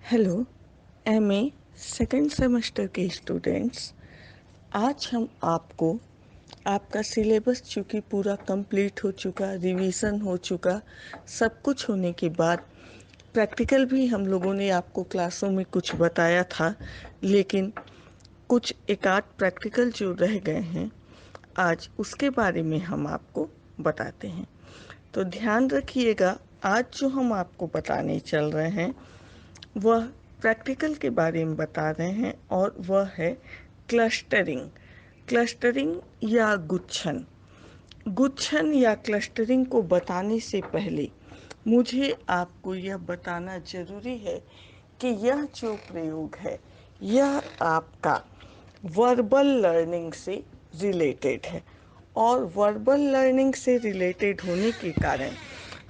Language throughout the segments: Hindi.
हेलो एमए सेकंड सेमेस्टर के स्टूडेंट्स। आज हम आपको आपका सिलेबस चूँकि पूरा कंप्लीट हो चुका, रिवीजन हो चुका, सब कुछ होने के बाद प्रैक्टिकल भी हम लोगों ने आपको क्लासों में कुछ बताया था, लेकिन कुछ एक आध प्रैक्टिकल जो रह गए हैं आज उसके बारे में हम आपको बताते हैं। तो ध्यान रखिएगा, आज जो हम आपको बताने चल रहे हैं वह प्रैक्टिकल के बारे में बता रहे हैं और वह है क्लस्टरिंग। क्लस्टरिंग या गुच्छन। गुच्छन या क्लस्टरिंग को बताने से पहले मुझे आपको यह बताना जरूरी है कि यह जो प्रयोग है यह आपका वर्बल लर्निंग से रिलेटेड है और वर्बल लर्निंग से रिलेटेड होने के कारण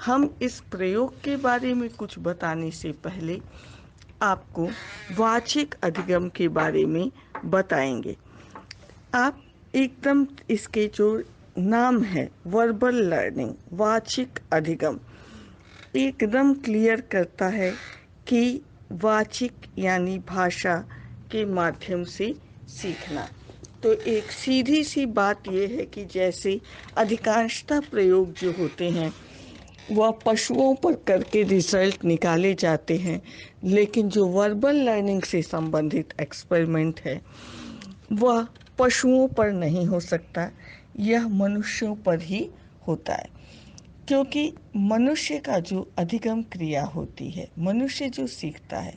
हम इस प्रयोग के बारे में कुछ बताने से पहले आपको वाचिक अधिगम के बारे में बताएंगे। आप एकदम इसके जो नाम है वर्बल लर्निंग, वाचिक अधिगम, एकदम क्लियर करता है कि वाचिक यानी भाषा के माध्यम से सीखना। तो एक सीधी सी बात यह है कि जैसे अधिकांशतः प्रयोग जो होते हैं वह पशुओं पर करके रिजल्ट निकाले जाते हैं, लेकिन जो वर्बल लर्निंग से संबंधित एक्सपेरिमेंट है वह पशुओं पर नहीं हो सकता, यह मनुष्यों पर ही होता है। क्योंकि मनुष्य का जो अधिगम क्रिया होती है, मनुष्य जो सीखता है,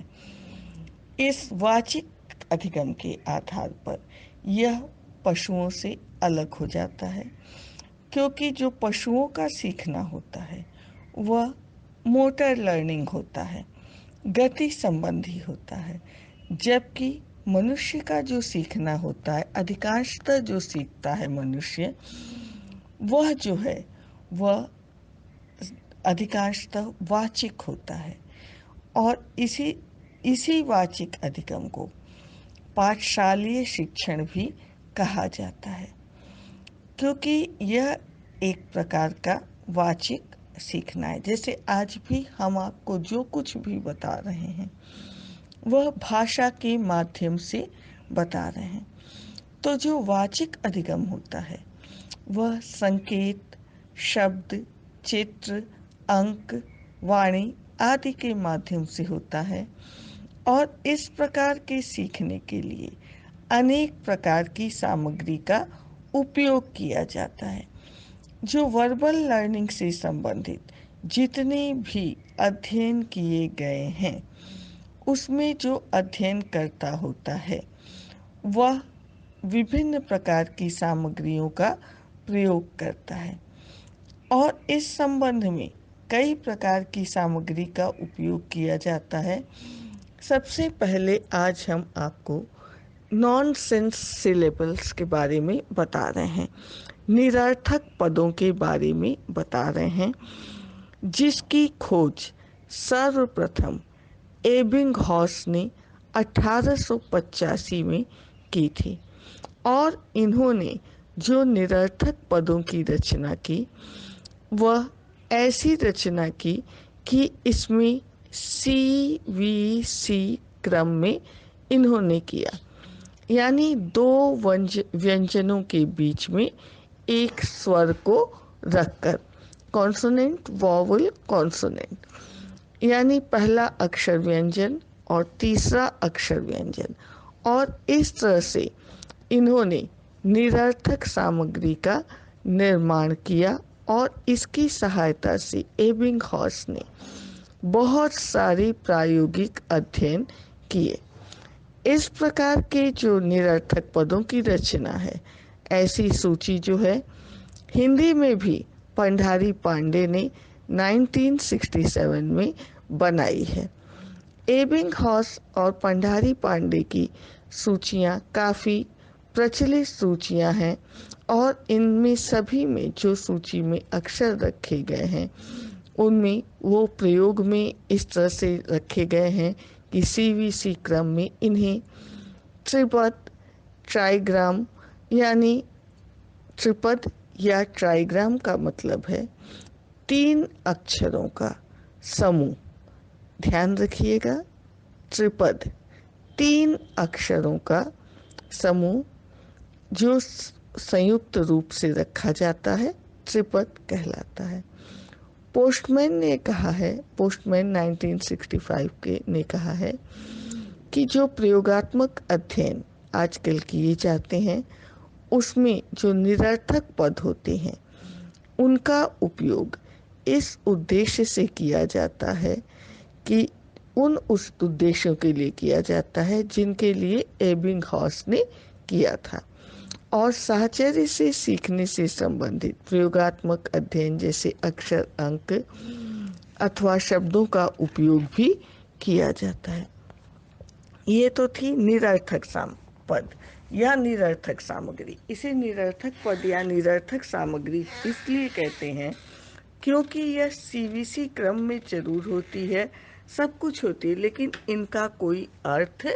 इस वाचिक अधिगम के आधार पर यह पशुओं से अलग हो जाता है। क्योंकि जो पशुओं का सीखना होता है वह मोटर लर्निंग होता है, गति संबंधी होता है, जबकि मनुष्य का जो सीखना होता है, अधिकांशतः जो सीखता है मनुष्य, वह जो है वह अधिकांशतः वाचिक होता है। और इसी वाचिक अधिगम को पाठशालीय शिक्षण भी कहा जाता है, क्योंकि यह एक प्रकार का वाचिक सीखना है। जैसे आज भी हम आपको जो कुछ भी बता रहे हैं वह भाषा के माध्यम से बता रहे हैं। तो जो वाचिक अधिगम होता है वह संकेत, शब्द, चित्र, अंक, वाणी आदि के माध्यम से होता है और इस प्रकार के सीखने के लिए अनेक प्रकार की सामग्री का उपयोग किया जाता है। जो वर्बल लर्निंग से संबंधित जितने भी अध्ययन किए गए हैं उसमें जो अध्ययनकर्ता होता है वह विभिन्न प्रकार की सामग्रियों का प्रयोग करता है और इस संबंध में कई प्रकार की सामग्री का उपयोग किया जाता है। सबसे पहले आज हम आपको नॉनसेंस सिलेबल्स के बारे में बता रहे हैं, निरर्थक पदों के बारे में बता रहे हैं, जिसकी खोज सर्वप्रथम एबिंगहॉस ने 1885 में की थी और इन्होंने जो निरर्थक पदों की रचना की वह ऐसी रचना की कि इसमें CVC क्रम में इन्होंने किया, यानी दो व्यंजनों के बीच में एक स्वर को रखकर, कॉन्सोनेंट वॉवल कॉन्सोनेंट, यानी पहला अक्षर व्यंजन और तीसरा अक्षर व्यंजन, और इस तरह से इन्होंने निरर्थक सामग्री का निर्माण किया और इसकी सहायता से एबिंगहॉस ने बहुत सारे प्रायोगिक अध्ययन किए। इस प्रकार के जो निरर्थक पदों की रचना है, ऐसी सूची जो है हिंदी में भी पंडारी पांडे ने 1967 में बनाई है। एबिंगहॉस और पंडारी पांडे की सूचियां काफ़ी प्रचलित सूचियां हैं और इनमें सभी में जो सूची में अक्षर रखे गए हैं उनमें वो प्रयोग में इस तरह से रखे गए हैं कि CVC क्रम में इन्हें त्रिपद, ट्राइग्राम, यानी त्रिपद या ट्राइग्राम का मतलब है 3 अक्षरों का समूह। ध्यान रखिएगा, त्रिपद 3 अक्षरों का समूह जो संयुक्त रूप से रखा जाता है त्रिपद कहलाता है। पोस्टमैन 1965 के ने कहा है कि जो प्रयोगात्मक अध्ययन आजकल किए जाते हैं उसमें जो निरर्थक पद होते हैं उनका उपयोग इस उद्देश्य से किया जाता है कि उस उद्देश्यों के लिए किया जाता है जिनके लिए एबिंगहॉस ने किया था, और साहचर्य से सीखने से संबंधित प्रयोगात्मक अध्ययन जैसे अक्षर अंक अथवा शब्दों का उपयोग भी किया जाता है। ये तो थी निरर्थक पद या निरर्थक सामग्री। इसे निरर्थक पद या निरर्थक सामग्री इसलिए कहते हैं क्योंकि यह सीवीसी क्रम में जरूर होती है, सब कुछ होती है, लेकिन इनका कोई अर्थ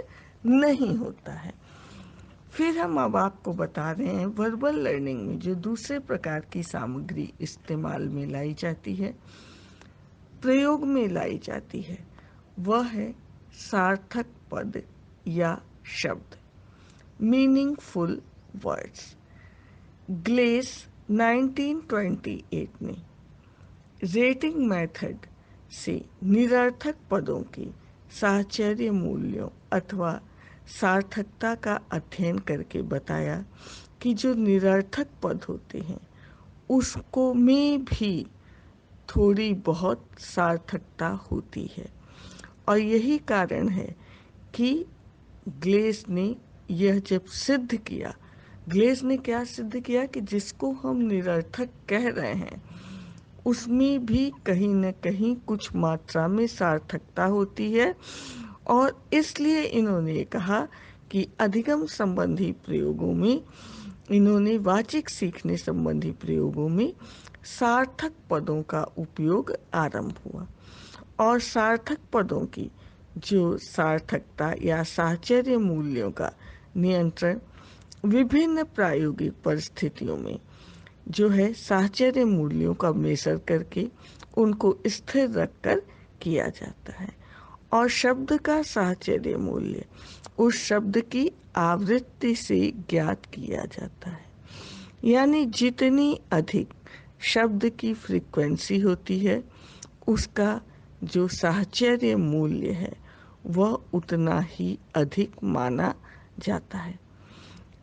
नहीं होता है। फिर हम अब आपको बता रहे हैं वर्बल लर्निंग में जो दूसरे प्रकार की सामग्री इस्तेमाल में लाई जाती है, प्रयोग में लाई जाती है, वह है सार्थक पद या शब्द, मीनिंगफुल वर्ड्स। ग्लेस 1928 ने रेटिंग मेथड से निरर्थक पदों की साहचर्य मूल्यों अथवा सार्थकता का अध्ययन करके बताया कि जो निरर्थक पद होते हैं उसको में भी थोड़ी बहुत सार्थकता होती है, और यही कारण है कि ग्लेस ने यह जब सिद्ध किया, ग्लेस ने क्या सिद्ध किया कि जिसको हम निरर्थक कह रहे हैं उसमें भी कहीं न कहीं कुछ मात्रा में सार्थकता होती है, और इसलिए इन्होंने कहा कि अधिगम संबंधी प्रयोगों में, इन्होंने वाचिक सीखने संबंधी प्रयोगों में सार्थक पदों का उपयोग आरंभ हुआ, और सार्थक पदों की जो सार्थकता या साहचर्य मूल्यों का नियंत्रण विभिन्न प्रायोगिक परिस्थितियों में जो है साहचर्य मूल्यों का मेजर करके उनको स्थिर रखकर किया जाता है, और शब्द का साहचर्य मूल्य उस शब्द की आवृत्ति से ज्ञात किया जाता है। यानी जितनी अधिक शब्द की फ्रीक्वेंसी होती है उसका जो साहचर्य मूल्य है वह उतना ही अधिक माना जाता है।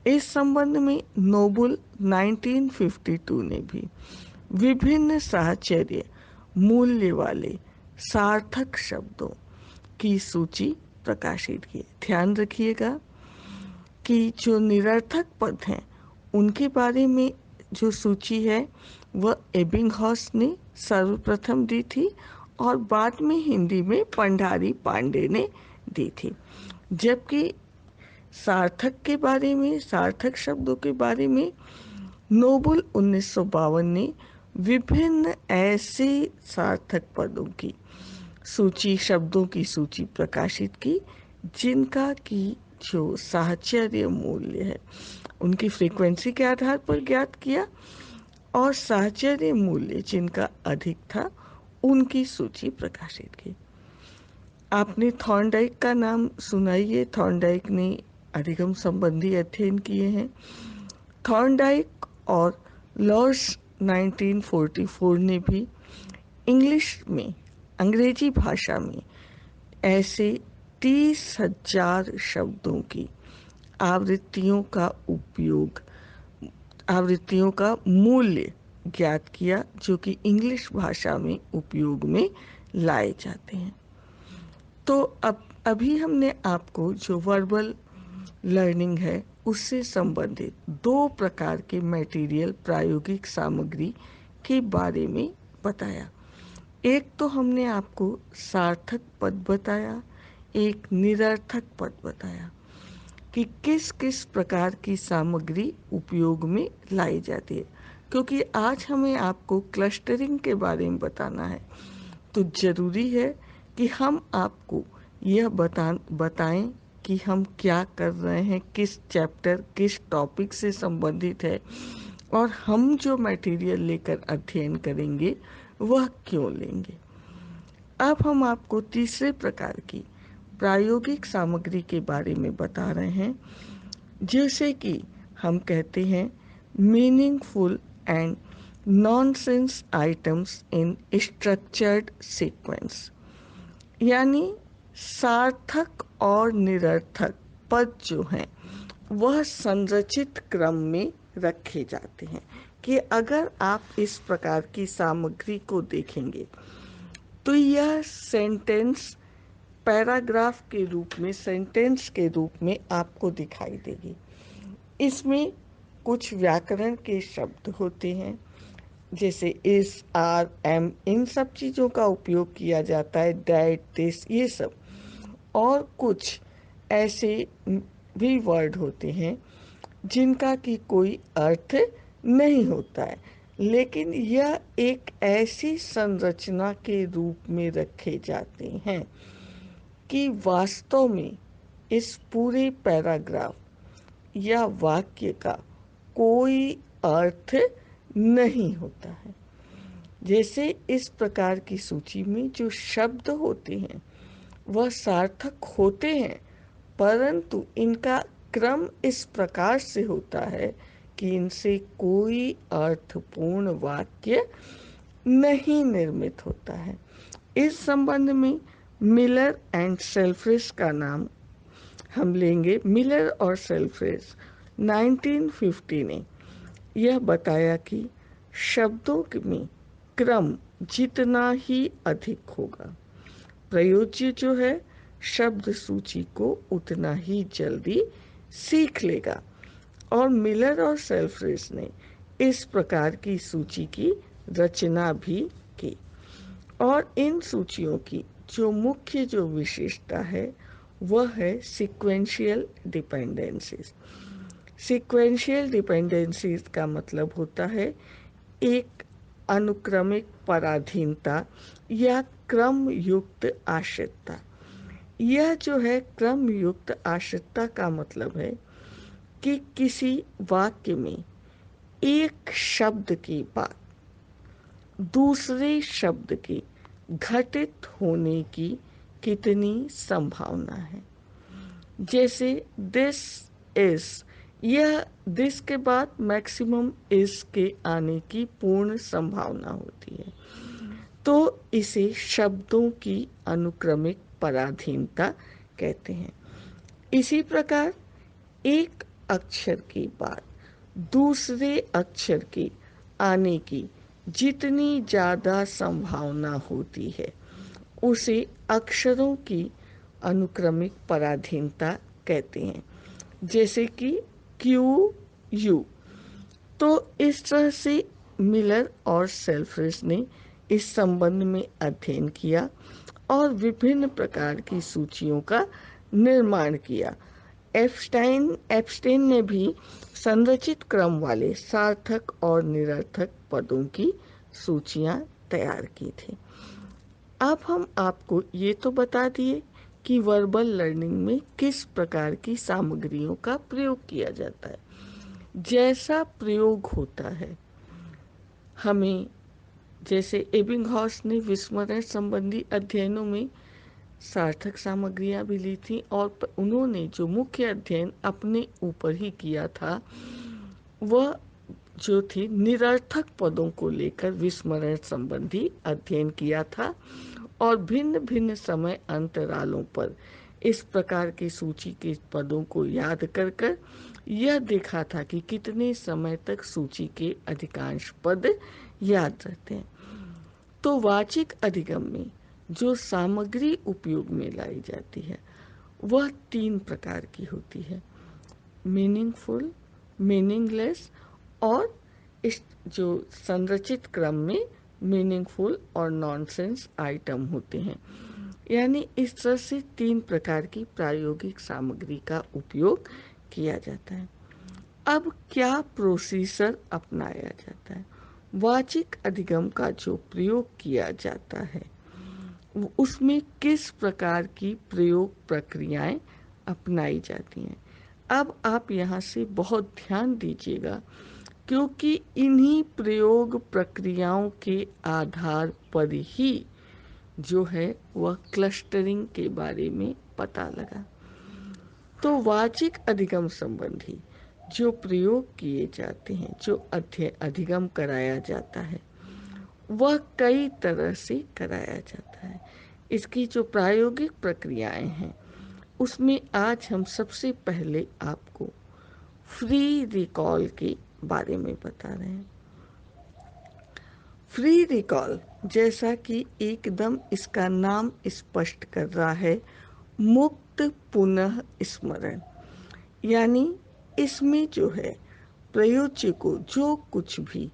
इस संबंध में नोबल 1952 ने भी विभिन्न साहचर्य मूल्य वाले सार्थक शब्दों की सूची प्रकाशित की। ध्यान रखिएगा कि जो निरर्थक पद हैं उनके बारे में जो सूची है वह एबिंगहॉस ने सर्वप्रथम दी थी, और बाद में हिंदी में पंडारी पांडे ने दी थी। जबकि सार्थक के बारे में, सार्थक शब्दों के बारे में नोबल 1952 ने विभिन्न ऐसे सार्थक पदों की सूची, शब्दों की सूची प्रकाशित की जिनका की जो साहचर्य मूल्य है उनकी फ्रीक्वेंसी के आधार पर ज्ञात किया, और साहचर्य मूल्य जिनका अधिक था उनकी सूची प्रकाशित की। आपने थॉर्नडाइक का नाम सुना ही है। थॉर्नडाइक ने अधिगम संबंधी अध्ययन किए हैं। थॉर्नडाइक और लॉर्स 1944 ने भी इंग्लिश में, अंग्रेजी भाषा में ऐसे 30,000 शब्दों की आवृत्तियों का उपयोग, आवृत्तियों का मूल्य ज्ञात किया जो कि इंग्लिश भाषा में उपयोग में लाए जाते हैं। तो अभी हमने आपको जो वर्बल लर्निंग है उससे संबंधित 2 प्रकार के मटेरियल, प्रायोगिक सामग्री के बारे में बताया। एक तो हमने आपको सार्थक पद बताया, एक निरर्थक पद बताया कि किस किस प्रकार की सामग्री उपयोग में लाई जाती है। क्योंकि आज हमें आपको क्लस्टरिंग के बारे में बताना है तो जरूरी है कि हम आपको यह बताएं कि हम क्या कर रहे हैं, किस चैप्टर, किस टॉपिक से संबंधित है, और हम जो मटेरियल लेकर अध्ययन करेंगे वह क्यों लेंगे। अब हम आपको तीसरे प्रकार की प्रायोगिक सामग्री के बारे में बता रहे हैं, जैसे कि हम कहते हैं meaningful and nonsense items in structured sequence, यानी सार्थक और निरर्थक पद जो हैं वह संरचित क्रम में रखे जाते हैं। कि अगर आप इस प्रकार की सामग्री को देखेंगे तो यह सेंटेंस पैराग्राफ के रूप में, सेंटेंस के रूप में आपको दिखाई देगी। इसमें कुछ व्याकरण के शब्द होते हैं, जैसे इस, आर, एम, इन सब चीज़ों का उपयोग किया जाता है, दैट, दिस, ये सब। और कुछ ऐसे भी वर्ड होते हैं जिनका कि कोई अर्थ नहीं होता है, लेकिन यह एक ऐसी संरचना के रूप में रखे जाते हैं कि वास्तव में इस पूरे पैराग्राफ या वाक्य का कोई अर्थ नहीं होता है। जैसे इस प्रकार की सूची में जो शब्द होते हैं वह सार्थक होते हैं, परंतु इनका क्रम इस प्रकार से होता है कि इनसे कोई अर्थपूर्ण वाक्य नहीं निर्मित होता है। इस संबंध में मिलर एंड सेल्फ्रिज का नाम हम लेंगे। मिलर और सेल्फ्रिज 1950 ने यह बताया कि शब्दों में क्रम जितना ही अधिक होगा, प्रयोज्य जो है शब्द सूची को उतना ही जल्दी सीख लेगा। और मिलर और सेल्फ्रिज ने इस प्रकार की सूची की रचना भी की। और इन सूचियों की जो मुख्य जो विशेषता है वह है सीक्वेंशियल डिपेंडेंसीज। सीक्वेंशियल डिपेंडेंसीज का मतलब होता है एक अनुक्रमिक पराधीनता या क्रम युक्त आश्रितता। यह जो है क्रम युक्त आश्रितता का मतलब है कि किसी वाक्य में एक शब्द के बाद दूसरे शब्द के घटित होने की कितनी संभावना है। जैसे दिस इज, यह दिस के बाद मैक्सिमम इज के आने की पूर्ण संभावना होती है, तो इसे शब्दों की अनुक्रमिक पराधीनता कहते हैं। इसी प्रकार एक अक्षर के बाद दूसरे अक्षर के आने की जितनी ज़्यादा संभावना होती है उसे अक्षरों की अनुक्रमिक पराधीनता कहते हैं, जैसे कि क्यू, यू। तो इस तरह से मिलर और सेल्फ्रिज ने इस संबंध में अध्ययन किया और विभिन्न प्रकार की सूचियों का निर्माण किया। एप्स्टेन ने भी संरचित क्रम वाले सार्थक और निरर्थक पदों की सूचियां तैयार की थी। अब हम आपको ये तो बता दिए कि वर्बल लर्निंग में किस प्रकार की सामग्रियों का प्रयोग किया जाता है। जैसा प्रयोग होता है, हमें जैसे एबिंगहॉस ने विस्मरण संबंधी अध्ययनों में सार्थक सामग्रियां भी ली थी और उन्होंने जो मुख्य अध्ययन अपने ऊपर ही किया था वह जो थी निरर्थक पदों को लेकर विस्मरण संबंधी अध्ययन किया था और भिन्न भिन्न समय अंतरालों पर इस प्रकार की सूची के पदों को याद कर यह देखा था कि कितने समय तक सूची के अधिकांश पद याद रहते हैं। तो वाचिक अधिगम में जो सामग्री उपयोग में लाई जाती है वह 3 प्रकार की होती है, मीनिंगफुल, मीनिंगलेस और इस जो संरचित क्रम में मीनिंगफुल और नॉनसेंस आइटम होते हैं। यानी इस तरह से 3 प्रकार की प्रायोगिक सामग्री का उपयोग किया जाता है। अब क्या प्रोसीजर अपनाया जाता है? वाचिक अधिगम का जो प्रयोग किया जाता है उसमें किस प्रकार की प्रयोग प्रक्रियाएं अपनाई जाती हैं। अब आप यहाँ से बहुत ध्यान दीजिएगा, क्योंकि इन्हीं प्रयोग प्रक्रियाओं के आधार पर ही जो है वह क्लस्टरिंग के बारे में पता लगा। तो वाचिक अधिगम संबंधी जो प्रयोग किए जाते हैं, जो अधिगम कराया जाता है, वह कई तरह से कराया जाता है। इसकी जो प्रायोगिक प्रक्रियाएं हैं, उसमें आज हम सबसे पहले आपको फ्री रिकॉल के बारे में बता रहे हैं। फ्री रिकॉल, जैसा कि एकदम इसका नाम स्पष्ट कर रहा है, मुक्त पुनः स्मरण, यानी इसमें जो है प्रयोज्य को जो कुछ भी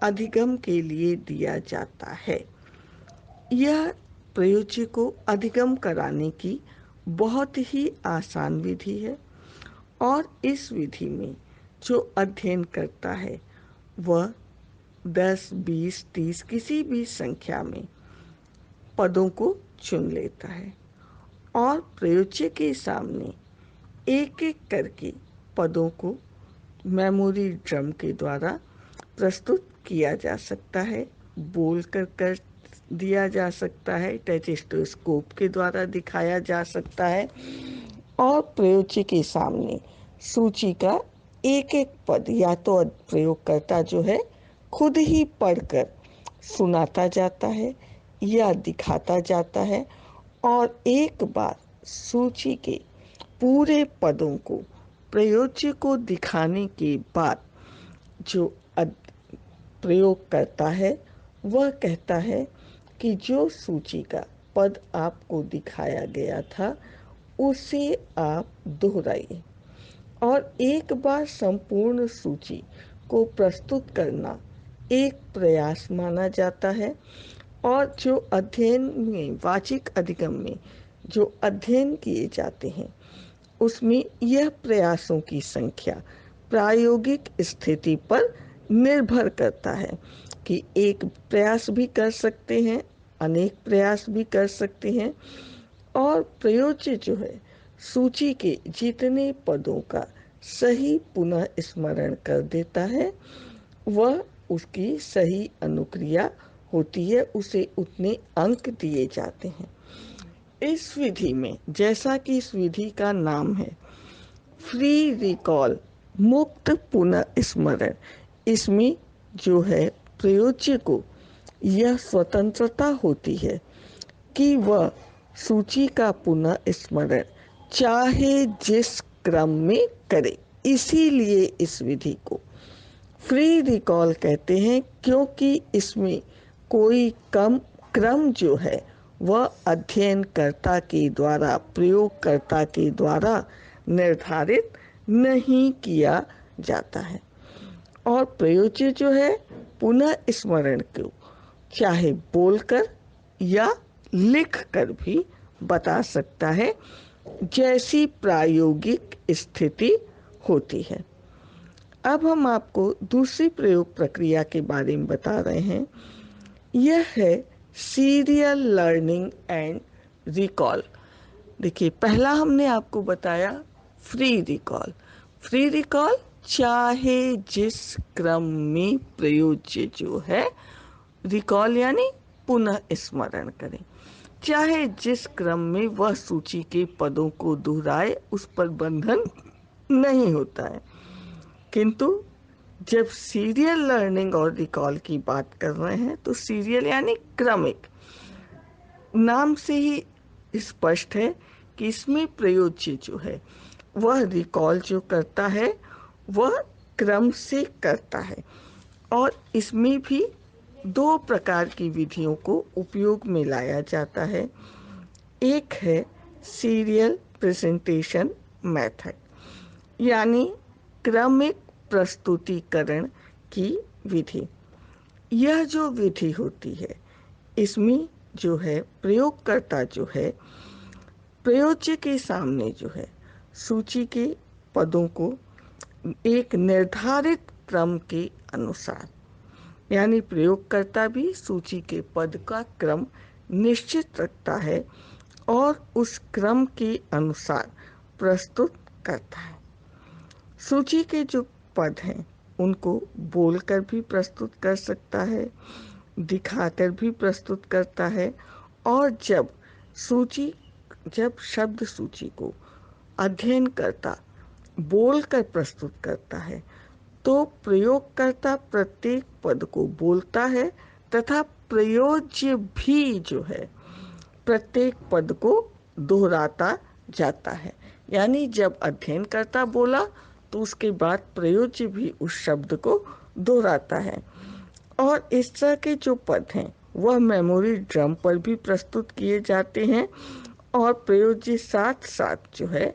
अधिगम के लिए दिया जाता है, यह प्रयोज्य को अधिगम कराने की बहुत ही आसान विधि है। और इस विधि में जो अध्ययन करता है वह 10, 20, 30 किसी भी संख्या में पदों को चुन लेता है और प्रयोज्य के सामने एक एक करके पदों को मेमोरी ड्रम के द्वारा प्रस्तुत किया जा सकता है, बोल कर दिया जा सकता है, टेचिस्टोस्कोप के द्वारा दिखाया जा सकता है और प्रयोज्य के सामने सूची का एक एक पद या तो प्रयोगकर्ता जो है खुद ही पढ़कर सुनाता जाता है या दिखाता जाता है और एक बार सूची के पूरे पदों को प्रयोज्य को दिखाने के बाद जो प्रयोग करता है वह कहता है कि जो सूची का पद आपको दिखाया गया था उसे आप दोहराइए। और एक बार संपूर्ण सूची को प्रस्तुत करना एक प्रयास माना जाता है। और जो अध्ययन में, वाचिक अधिगम में जो अध्ययन किए जाते हैं, उसमें यह प्रयासों की संख्या प्रायोगिक स्थिति पर निर्भर करता है कि एक प्रयास भी कर सकते हैं, अनेक प्रयास भी कर सकते हैं। और प्रयोज्य जो है सूची के जितने पदों का सही पुनः स्मरण कर देता है, वह उसकी सही अनुक्रिया होती है, उसे उतने अंक दिए जाते हैं। इस विधि में, जैसा कि इस विधि का नाम है फ्री रिकॉल, मुक्त पुनः स्मरण, इसमें जो है प्रयोज्य को यह स्वतंत्रता होती है कि वह सूची का पुनः स्मरण चाहे जिस क्रम में करे। इसीलिए इस विधि को फ्री रिकॉल कहते हैं, क्योंकि इसमें कोई क्रम जो है वह अध्ययनकर्ता के द्वारा, प्रयोगकर्ता के द्वारा निर्धारित नहीं किया जाता है। और प्रयोज्य जो है पुनः स्मरण को चाहे बोलकर या लिख कर भी बता सकता है, जैसी प्रायोगिक स्थिति होती है। अब हम आपको दूसरी प्रयोग प्रक्रिया के बारे में बता रहे हैं। यह है सीरियल लर्निंग एंड रिकॉल। देखिए, पहला हमने आपको बताया फ्री रिकॉल। फ्री रिकॉल चाहे जिस क्रम में प्रयोज्य जो है रिकॉल यानी पुनः स्मरण करें, चाहे जिस क्रम में वह सूची के पदों को दोहराए, उस पर बंधन नहीं होता है। किंतु जब सीरियल लर्निंग और रिकॉल की बात कर रहे हैं तो सीरियल यानी क्रमिक, नाम से ही स्पष्ट है कि इसमें प्रयोज्य जो है वह रिकॉल जो करता है वह क्रम से करता है। और इसमें भी दो प्रकार की विधियों को उपयोग में लाया जाता है। एक है सीरियल प्रेजेंटेशन मेथड, यानी क्रमिक प्रस्तुतिकरण की विधि। यह जो विधि होती है, इसमें जो है प्रयोगकर्ता जो है प्रयोज्य के सामने जो है सूची के पदों को एक निर्धारित क्रम के अनुसार, यानी प्रयोगकर्ता भी सूची के पद का क्रम निश्चित रखता है और उस क्रम के अनुसार प्रस्तुत करता है। सूची के जो पद हैं उनको बोलकर भी प्रस्तुत कर सकता है, दिखाकर भी प्रस्तुत करता है और जब शब्द सूची को अध्ययनकर्ता बोलकर प्रस्तुत करता है तो प्रयोगकर्ता प्रत्येक पद को बोलता है तथा प्रयोज्य भी जो है प्रत्येक पद को दोहराता जाता है। यानी जब अध्ययनकर्ता बोला तो उसके बाद प्रयोज्य भी उस शब्द को दोहराता है। और इस तरह के जो पद हैं वह मेमोरी ड्रम पर भी प्रस्तुत किए जाते हैं और प्रयोज्य साथ साथ जो है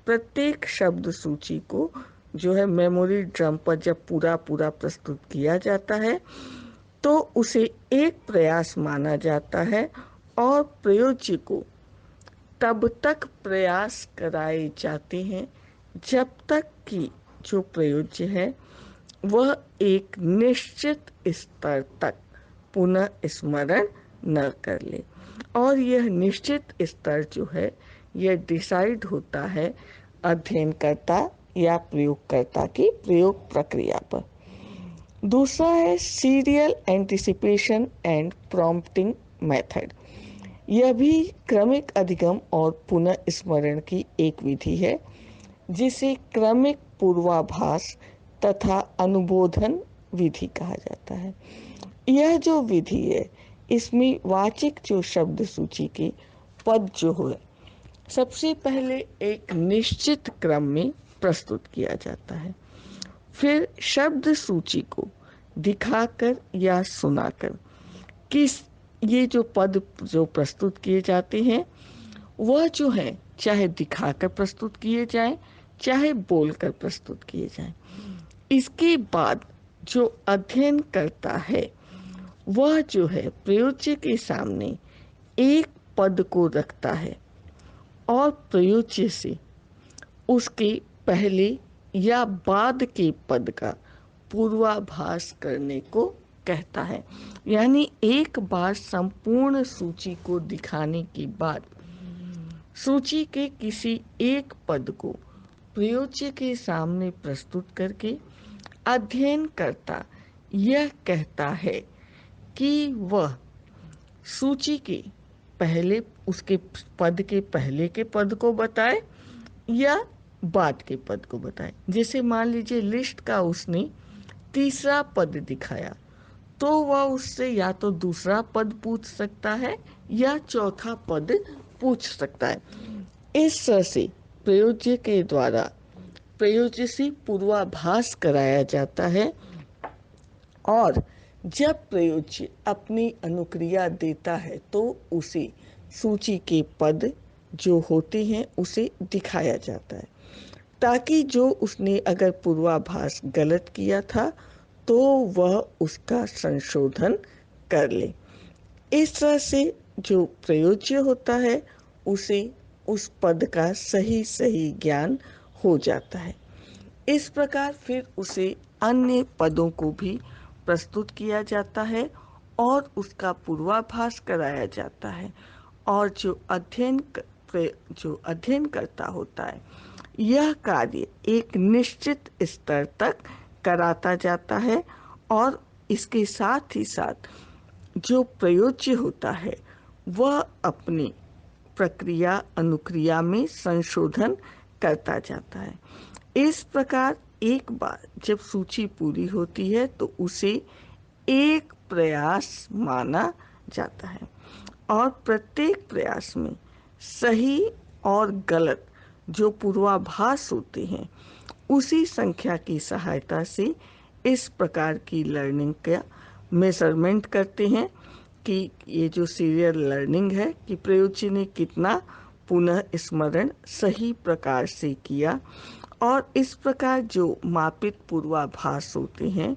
प्रत्येक शब्द सूची को जो है मेमोरी ड्रम पर जब पूरा पूरा प्रस्तुत किया जाता है तो उसे एक प्रयास माना जाता है और प्रयोज्य को तब तक प्रयास कराए जाते हैं जब तक कि जो प्रयोज्य है वह एक निश्चित स्तर तक पुनः स्मरण न कर ले। और यह निश्चित स्तर जो है यह डिसाइड होता है अध्ययनकर्ता या प्रयोगकर्ता की प्रयोग प्रक्रिया पर। दूसरा है serial anticipation and prompting method. यह भी क्रमिक अधिगम और पुनः स्मरण की एक विधि है जिसे क्रमिक पूर्वाभास तथा अनुबोधन विधि कहा जाता है। यह जो विधि है इसमें वाचिक जो शब्द सूची के पद जो है सबसे पहले एक निश्चित क्रम में प्रस्तुत किया जाता है, फिर शब्द सूची को दिखाकर या सुनाकर किस ये जो पद जो प्रस्तुत किए जाते हैं वह जो है चाहे दिखाकर प्रस्तुत किए जाएं चाहे बोलकर प्रस्तुत किए जाएं। इसके बाद जो अध्ययन करता है वह जो है प्रयोज्य के सामने एक पद को रखता है और प्रयोज्य से उसके पहले या बाद के पद का पूर्वाभास करने को कहता है। यानी एक बार संपूर्ण सूची को दिखाने के बाद सूची के किसी एक पद को प्रयोज्य के सामने प्रस्तुत करके अध्ययन करता यह कहता है कि वह सूची के पहले उसके पद के पहले के पद को बताए या बाद के पद को बताए। जैसे मान लीजिए लिस्ट का उसने तीसरा पद दिखाया तो वह उससे या तो दूसरा पद पूछ सकता है या चौथा पद पूछ सकता है। इस तरह से प्रयोज्य के द्वारा प्रयोज्य से पूर्वाभास कराया जाता है और जब प्रयोज्य अपनी अनुक्रिया देता है तो उसे सूची के पद जो होते हैं उसे दिखाया जाता है ताकि जो उसने अगर पूर्वाभास गलत किया था तो वह उसका संशोधन कर ले। इस तरह से जो प्रयोज्य होता है उसे उस पद का सही सही ज्ञान हो जाता है। इस प्रकार फिर उसे अन्य पदों को भी प्रस्तुत किया जाता है और उसका पूर्वाभास कराया जाता है और जो अध्ययन करता होता है यह कार्य एक निश्चित स्तर तक कराता जाता है और इसके साथ ही साथ जो प्रयोज्य होता है वह अपनी प्रक्रिया अनुक्रिया में संशोधन करता जाता है। इस प्रकार एक बार जब सूची पूरी होती है तो उसे एक प्रयास माना जाता है और प्रत्येक प्रयास में सही और गलत जो पूर्वाभास होते हैं उसी संख्या की सहायता से इस प्रकार की लर्निंग का मेजरमेंट करते हैं कि ये जो सीरियल लर्निंग है कि प्रयोज्य ने कितना पुनः स्मरण सही प्रकार से किया और इस प्रकार जो मापित पूर्वाभास होते हैं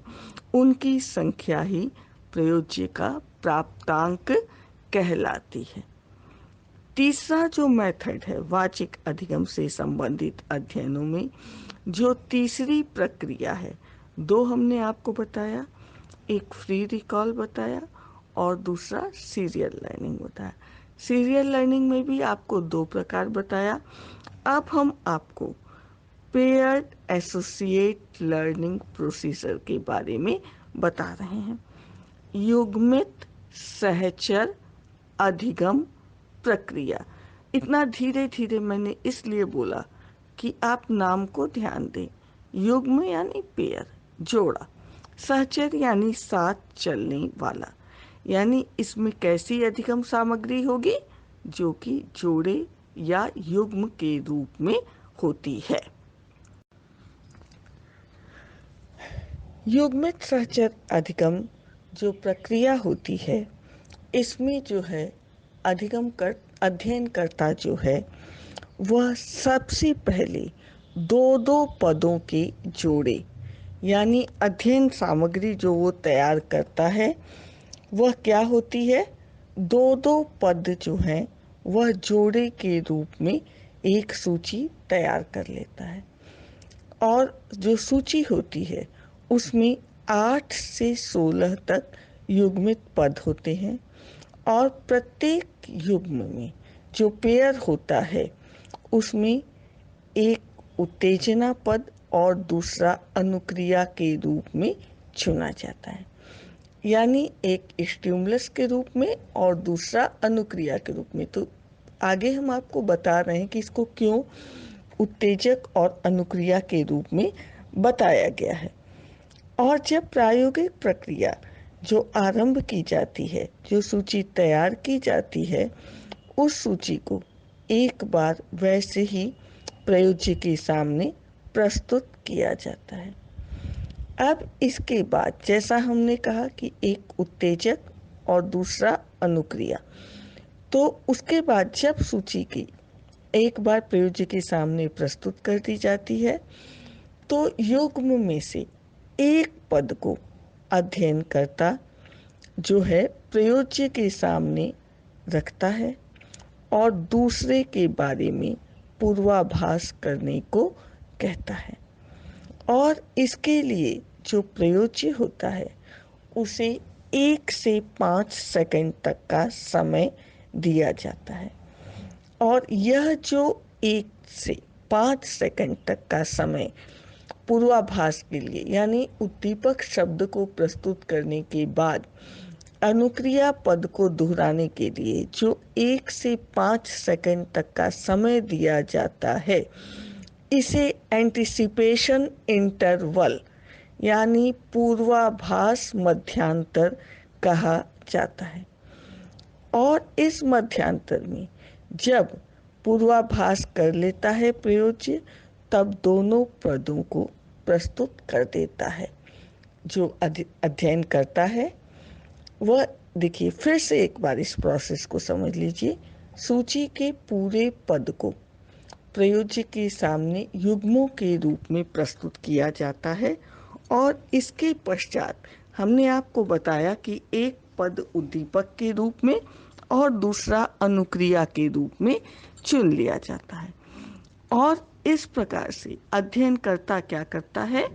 उनकी संख्या ही प्रयोज्य का प्राप्तांक कहलाती है। तीसरा जो मेथड है वाचिक अधिगम से संबंधित अध्ययनों में जो तीसरी प्रक्रिया है, दो हमने आपको बताया, एक फ्री रिकॉल बताया और दूसरा सीरियल लर्निंग बताया। सीरियल लर्निंग में भी आपको दो प्रकार बताया। अब हम आपको पेयर्ड एसोसिएट लर्निंग प्रोसीजर के बारे में बता रहे हैं। युग्मित सहचर अधिगम प्रक्रिया। इतना धीरे धीरे मैंने इसलिए बोला कि आप नाम को ध्यान दें। युग्म यानी पेयर, जोड़ा। सहचर यानी साथ चलने वाला, यानी इसमें कैसी अधिगम सामग्री होगी, जो कि जोड़े या युग्म के रूप में होती है। युग्मित सहचर अधिगम जो प्रक्रिया होती है, इसमें जो है अध्ययनकर्ता जो है वह सबसे पहले दो दो पदों के जोड़े यानी अध्ययन सामग्री जो वो तैयार करता है वह क्या होती है, दो दो पद जो हैं वह जोड़े के रूप में एक सूची तैयार कर लेता है। और जो सूची होती है उसमें 8 से 16 तक युग्मित पद होते हैं और प्रत्येक युग्म में जो पेयर होता है उसमें एक उत्तेजना पद और दूसरा अनुक्रिया के रूप में चुना जाता है, यानी एक स्टिमुलस के रूप में और दूसरा अनुक्रिया के रूप में। तो आगे हम आपको बता रहे हैं कि इसको क्यों उत्तेजक और अनुक्रिया के रूप में बताया गया है। और जब प्रायोगिक प्रक्रिया जो आरंभ की जाती है, जो सूची तैयार की जाती है, उस सूची को एक बार वैसे ही प्रयोज्य के सामने प्रस्तुत किया जाता है। अब इसके बाद जैसा हमने कहा कि एक उत्तेजक और दूसरा अनुक्रिया, तो उसके बाद जब सूची की एक बार प्रयोज्य के सामने प्रस्तुत कर दी जाती है तो युग्म में से एक पद को अध्ययन करता जो है प्रयोज्य के सामने रखता है और दूसरे के बारे में पूर्वाभास करने को कहता है। और इसके लिए जो प्रयोज्य होता है उसे 1 से 5 सेकंड तक का समय दिया जाता है। और यह जो 1 से 5 सेकंड तक का समय पूर्वाभास के लिए यानी उद्दीपक शब्द को प्रस्तुत करने के बाद अनुक्रिया पद को दोहराने के लिए जो 1 से 5 सेकंड तक का समय दिया जाता है, इसे एंटिसिपेशन इंटरवल यानी पूर्वाभास मध्यांतर कहा जाता है। और इस मध्यांतर में जब पूर्वाभास कर लेता है प्रयोज्य, तब दोनों पदों को प्रस्तुत कर देता है। जो अध्ययन करता है वह, देखिए फिर से एक बार इस प्रोसेस को समझ लीजिए। सूची के पूरे पद को प्रयोज्य के सामने युग्मों के रूप में प्रस्तुत किया जाता है और इसके पश्चात हमने आपको बताया कि एक पद उद्दीपक के रूप में और दूसरा अनुक्रिया के रूप में चुन लिया जाता है। और इस प्रकार से अध्ययनकर्ता क्या करता है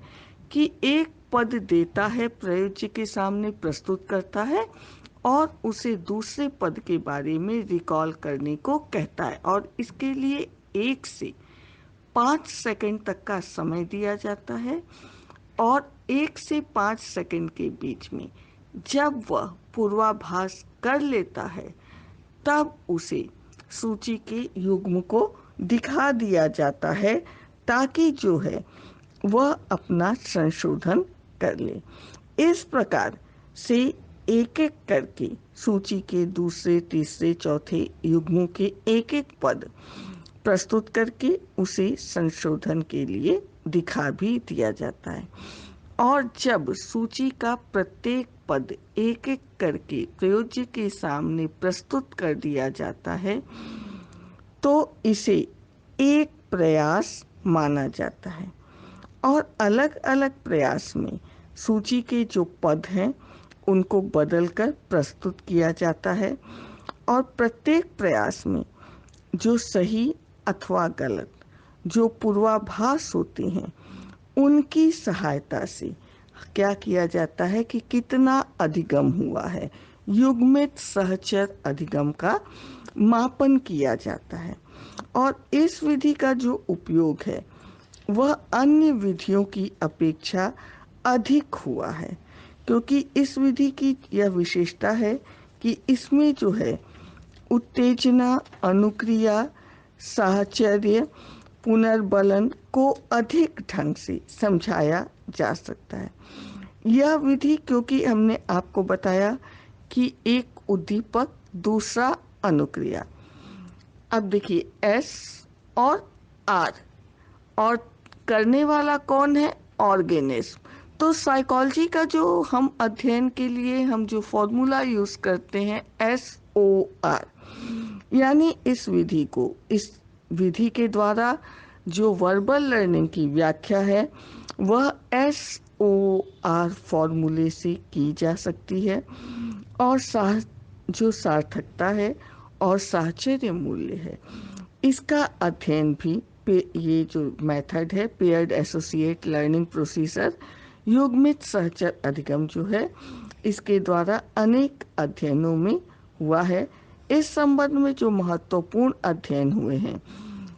कि एक पद देता है, प्रयोज्य के सामने प्रस्तुत करता है और उसे दूसरे पद के बारे में रिकॉल करने को कहता है। और इसके लिए 1 से 5 सेकंड तक का समय दिया जाता है। और 1 से 5 सेकंड के बीच में जब वह पूर्वाभास कर लेता है तब उसे सूची के युग्म को दिखा दिया जाता है ताकि जो है वह अपना संशोधन कर ले। इस प्रकार से एक एक करके सूची के दूसरे, तीसरे, चौथे युग्मों के एक एक पद प्रस्तुत करके उसे संशोधन के लिए दिखा भी दिया जाता है। और जब सूची का प्रत्येक पद एक एक करके प्रयोज्य के सामने प्रस्तुत कर दिया जाता है तो इसे एक प्रयास माना जाता है। और अलग अलग प्रयास में सूची के जो पद हैं उनको बदलकर प्रस्तुत किया जाता है और प्रत्येक प्रयास में जो सही अथवा गलत जो पूर्वाभास होते हैं उनकी सहायता से क्या किया जाता है कि कितना अधिगम हुआ है, युग्मित सहचर अधिगम का मापन किया जाता है। और इस विधि का जो उपयोग है वह अन्य विधियों की अपेक्षा अधिक हुआ है, क्योंकि इस विधि की यह विशेषता है कि इसमें जो है उत्तेजना, अनुक्रिया, साहचर्य, पुनर्बलन को अधिक ढंग से समझाया जा सकता है। यह विधि, क्योंकि हमने आपको बताया कि एक उद्दीपक, दूसरा अनुक्रिया। अब देखिए एस और आर, और करने वाला कौन है? ऑर्गेनिज्म। तो साइकोलॉजी का जो हम अध्ययन के लिए हम जो फॉर्मूला यूज करते हैं SOR, यानी इस विधि के द्वारा जो वर्बल लर्निंग की व्याख्या है वह SOR फॉर्मूले से की जा सकती है। और जो सार्थकता है और साहचर्य मूल्य है, इसका अध्ययन भी ये जो मेथड है पेयर्ड एसोसिएट लर्निंग प्रोसीजर, युग्मित सहचर अधिगम जो है, इसके द्वारा अनेक अध्ययनों में हुआ है। इस संबंध में जो महत्वपूर्ण अध्ययन हुए हैं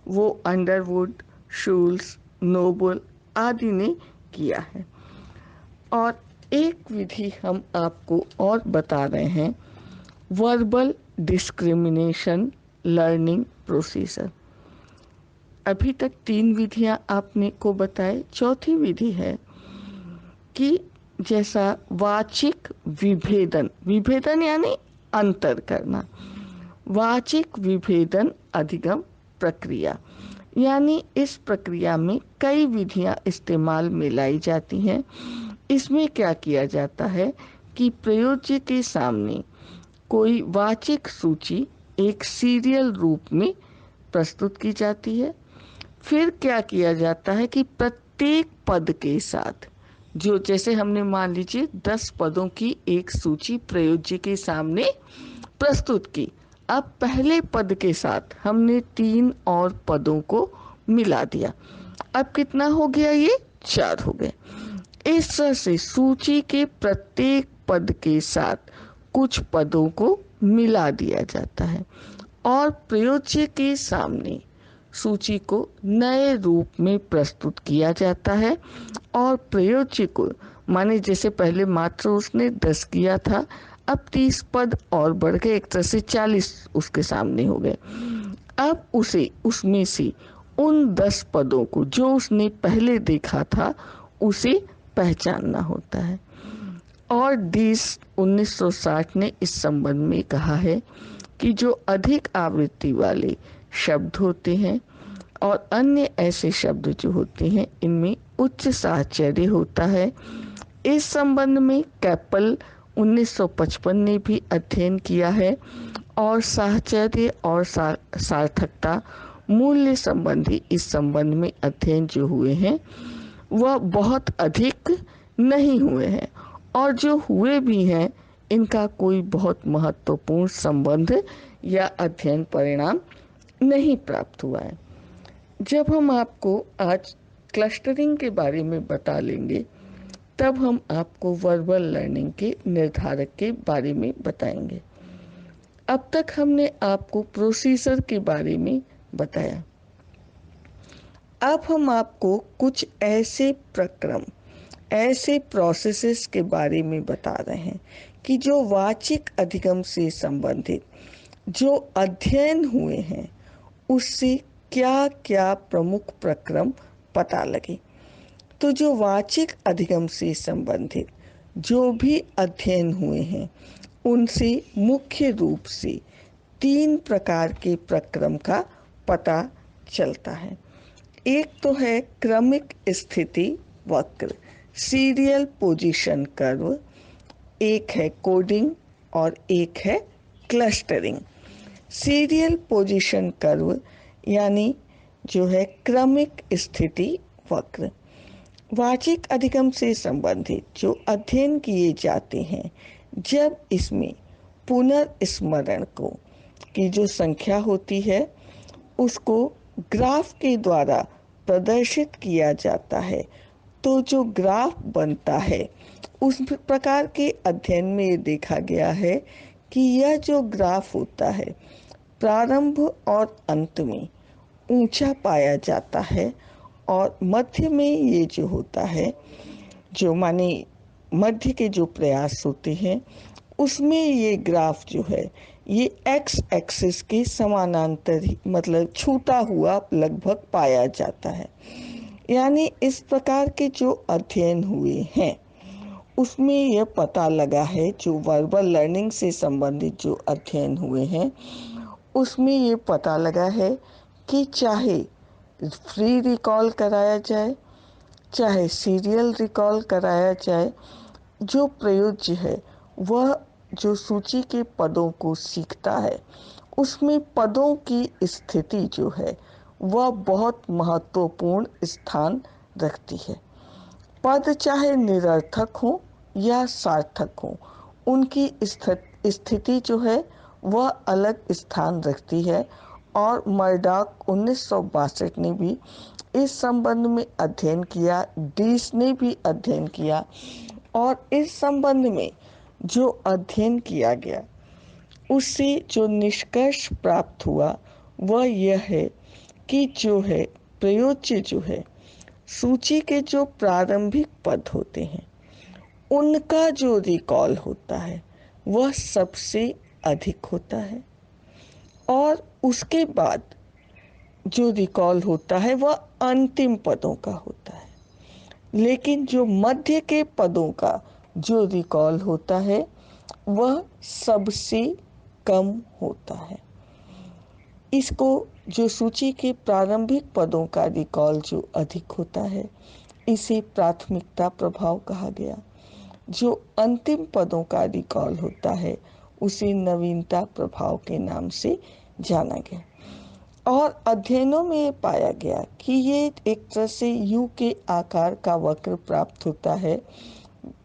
वो अंडरवुड, शूल्स, नोबल आदि ने किया है। और एक विधि हम आपको और बता रहे हैं, वर्बल डिस्क्रिमिनेशन लर्निंग प्रोसीजर। अभी तक 3 विधियां आपने को बताए। चौथी विधि है कि जैसा वाचिक विभेदन, विभेदन यानी अंतर करना, वाचिक विभेदन अधिगम प्रक्रिया, यानी इस प्रक्रिया में कई विधियां इस्तेमाल में लाई जाती हैं। इसमें क्या किया जाता है कि प्रयोज्य के सामने कोई वाचिक सूची एक सीरियल रूप में प्रस्तुत की जाती है। फिर क्या किया जाता है कि प्रत्येक पद के साथ, जो जैसे हमने मान लीजिए 10 पदों की एक सूची प्रयोज्य के सामने प्रस्तुत की, अब पहले पद के साथ हमने 3 और पदों को मिला दिया। अब कितना हो गया? ये 4 हो गए। इस तरह से सूची के प्रत्येक पद के साथ कुछ पदों को मिला दिया जाता है और प्रयोज्य के सामने सूची को नए रूप में प्रस्तुत किया जाता है। और प्रयोज्य को, माने जैसे पहले मात्र उसने 10 किया था, अब 30 पद और बढ़ गए, एक तरह से 40 उसके सामने हो गए। अब उसे उसमें से उन 10 पदों को जो उसने पहले देखा था उसे पहचानना होता है। और 1960 ने इस संबंध में कहा है कि जो अधिक आवृत्ति वाले शब्द होते हैं और अन्य ऐसे शब्द जो होते हैं, इनमें उच्च साहचर्य होता है। इस संबंध में कैपल 1955 ने भी अध्ययन किया है और साहचर्य और सार्थकता मूल्य संबंधी इस संबंध में अध्ययन जो हुए हैं वह बहुत अधिक नहीं हुए हैं, और जो हुए भी हैं इनका कोई बहुत महत्वपूर्ण संबंध या अध्ययन परिणाम नहीं प्राप्त हुआ है। जब हम आपको आज क्लस्टरिंग के बारे में बता लेंगे तब हम आपको वर्बल लर्निंग के निर्धारक के बारे में बताएंगे। अब तक हमने आपको प्रोसीजर के बारे में बताया। अब हम आपको कुछ ऐसे प्रक्रम, ऐसे प्रोसेसेस के बारे में बता रहे हैं कि जो वाचिक अधिगम से संबंधित जो अध्ययन हुए हैं उससे क्या क्या प्रमुख प्रक्रम पता लगे। तो जो वाचिक अधिगम से संबंधित जो भी अध्ययन हुए हैं उनसे मुख्य रूप से 3 प्रकार के प्रक्रम का पता चलता है। एक तो है क्रमिक स्थिति वक्र, सीरियल पोजीशन कर्व, एक है कोडिंग और एक है क्लस्टरिंग। सीरियल पोजीशन कर्व यानी जो है क्रमिक स्थिति वक्र, वाचिक अधिगम से संबंधित जो अध्ययन किए जाते हैं, जब इसमें पुनर्स्मरण को की जो संख्या होती है उसको ग्राफ के द्वारा प्रदर्शित किया जाता है, तो जो ग्राफ बनता है उस प्रकार के अध्ययन में ये देखा गया है कि यह जो ग्राफ होता है प्रारंभ और अंत में ऊंचा पाया जाता है और मध्य में ये जो होता है, जो माने मध्य के जो प्रयास होते हैं उसमें ये ग्राफ जो है ये एक्स एक्सिस के समानांतर ही मतलब छूटा हुआ लगभग पाया जाता है। यानी इस प्रकार के जो अध्ययन हुए हैं उसमें यह पता लगा है, जो वर्बल लर्निंग से संबंधित जो अध्ययन हुए हैं उसमें ये पता लगा है कि चाहे फ्री रिकॉल कराया जाए, चाहे सीरियल रिकॉल कराया जाए, जो प्रयोज्य है वह जो सूची के पदों को सीखता है उसमें पदों की स्थिति जो है वह बहुत महत्वपूर्ण स्थान रखती है। पद चाहे निरर्थक हो या सार्थक हो, उनकी स्थिति जो है वह अलग स्थान रखती है। और मर्डॉक 1962 ने भी इस संबंध में अध्ययन किया, डीस ने भी अध्ययन किया, और इस संबंध में जो अध्ययन किया गया उससे जो निष्कर्ष प्राप्त हुआ वह यह है कि जो है प्रयोज्य जो है सूची के जो प्रारंभिक पद होते हैं उनका जो रिकॉल होता है वह सबसे अधिक होता है, और उसके बाद जो रिकॉल होता है वह अंतिम पदों का होता है। लेकिन जो मध्य के पदों का जो रिकॉल होता है वह सबसे कम होता है। इसको जो सूची के प्रारंभिक पदों का रिकॉल जो अधिक होता है इसे प्राथमिकता प्रभाव कहा गया। जो अंतिम पदों का रिकॉल होता है उसे नवीनता प्रभाव के नाम से जाना गया। और अध्ययनों में ये पाया गया कि ये एक तरह से यू के आकार का वक्र प्राप्त होता है,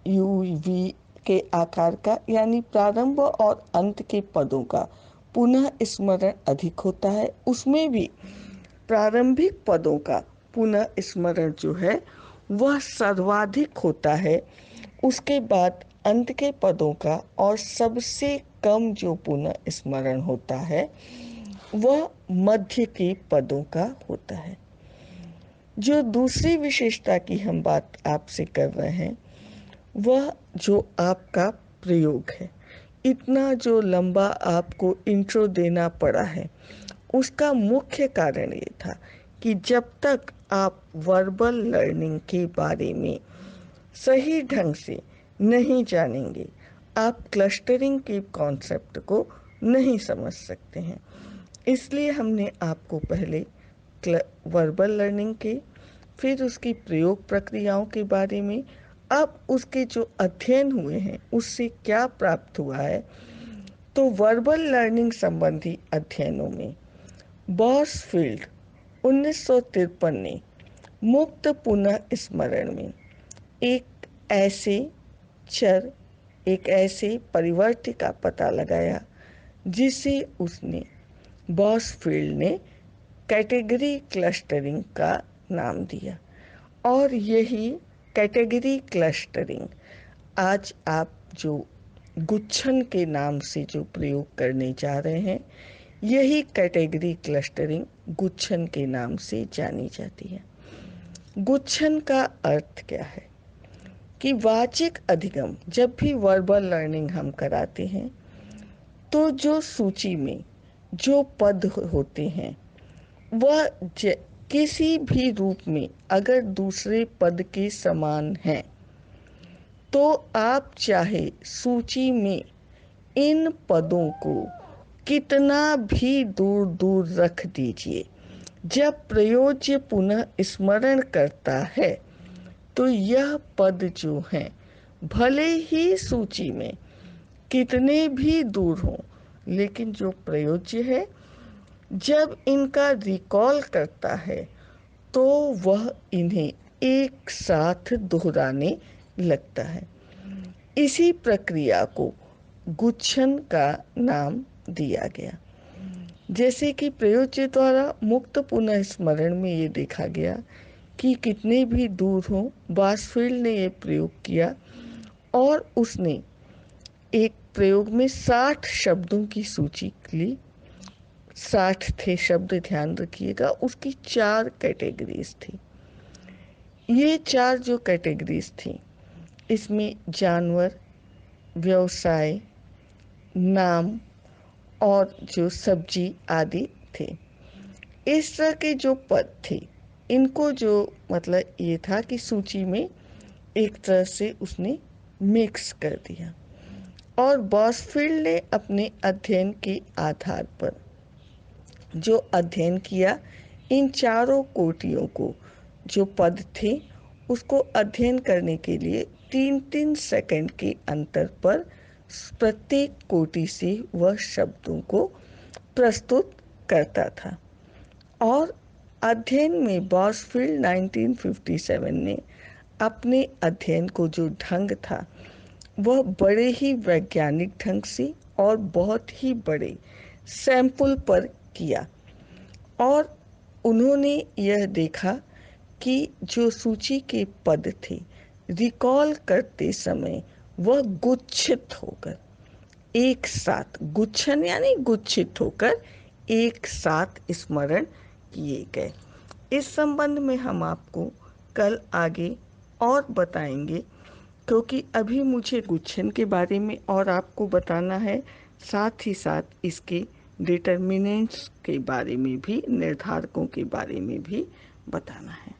यू वी के आकार का, यानी प्रारंभ और अंत के पदों का पुनः स्मरण अधिक होता है। उसमें भी प्रारंभिक पदों का पुनः स्मरण जो है वह सर्वाधिक होता है, उसके बाद अंत के पदों का, और सबसे कम जो पुनः स्मरण होता है वह मध्य के पदों का होता है। जो दूसरी विशेषता की हम बात आपसे कर रहे हैं वह जो आपका प्रयोग है। इतना जो लंबा आपको इंट्रो देना पड़ा है उसका मुख्य कारण ये था कि जब तक आप वर्बल लर्निंग के बारे में सही ढंग से नहीं जानेंगे आप क्लस्टरिंग के कॉन्सेप्ट को नहीं समझ सकते हैं। इसलिए हमने आपको पहले वर्बल लर्निंग के, फिर उसकी प्रयोग प्रक्रियाओं के बारे में, अब उसके जो अध्ययन हुए हैं उससे क्या प्राप्त हुआ है। तो वर्बल लर्निंग संबंधी अध्ययनों में बॉसफील्ड 1953 ने मुक्त पुनः स्मरण में एक ऐसे चर, एक ऐसे परिवर्ती का पता लगाया जिसे उसने बॉसफील्ड ने कैटेगरी क्लस्टरिंग का नाम दिया। और यही कैटेगरी क्लस्टरिंग आज आप जो गुच्छन के नाम से जो प्रयोग करने जा रहे हैं, यही कैटेगरी क्लस्टरिंग गुच्छन के नाम से जानी जाती है। गुच्छन का अर्थ क्या है कि वाचिक अधिगम, जब भी वर्बल लर्निंग हम कराते हैं तो जो सूची में जो पद होते हैं वह किसी भी रूप में अगर दूसरे पद के समान है तो आप चाहे सूची में इन पदों को कितना भी दूर दूर रख दीजिए, जब प्रयोज्य पुनः स्मरण करता है तो यह पद जो हैं भले ही सूची में कितने भी दूर हों, लेकिन जो प्रयोज्य है जब इनका रिकॉल करता है तो वह इन्हें एक साथ दोहराने लगता है। इसी प्रक्रिया को गुच्छन का नाम दिया गया। जैसे कि प्रयोज्य द्वारा मुक्त पुनः स्मरण में ये देखा गया कि कितने भी दूर हों, बॉसफील्ड ने ये प्रयोग किया और उसने एक प्रयोग में 60 शब्दों की सूची ली। 60 थे शब्द, ध्यान रखिएगा। उसकी 4 कैटेगरीज थी। ये 4 जो कैटेगरीज थी इसमें जानवर, व्यवसाय, नाम और जो सब्जी आदि थे। इस तरह के जो पद थे, इनको जो मतलब ये था कि सूची में एक तरह से उसने मिक्स कर दिया। और बॉसफील्ड ने अपने अध्ययन के आधार पर जो अध्ययन किया, इन चारों कोटियों को जो पद थे उसको अध्ययन करने के लिए 3-3 सेकंड के अंतर पर प्रत्येक कोटि से वह शब्दों को प्रस्तुत करता था। और अध्ययन में बॉसफील्ड 1957 ने अपने अध्ययन को जो ढंग था वह बड़े ही वैज्ञानिक ढंग से और बहुत ही बड़े सैंपल पर किया। और उन्होंने यह देखा कि जो सूची के पद थे रिकॉल करते समय वह गुच्छित होकर एक साथ, गुच्छन यानी गुच्छित होकर एक साथ स्मरण किए गए। इस संबंध में हम आपको कल आगे और बताएंगे, क्योंकि अभी मुझे गुच्छन के बारे में और आपको बताना है, साथ ही साथ इसके डिटर्मिनेंट्स के बारे में भी, निर्धारकों के बारे में भी बताना है।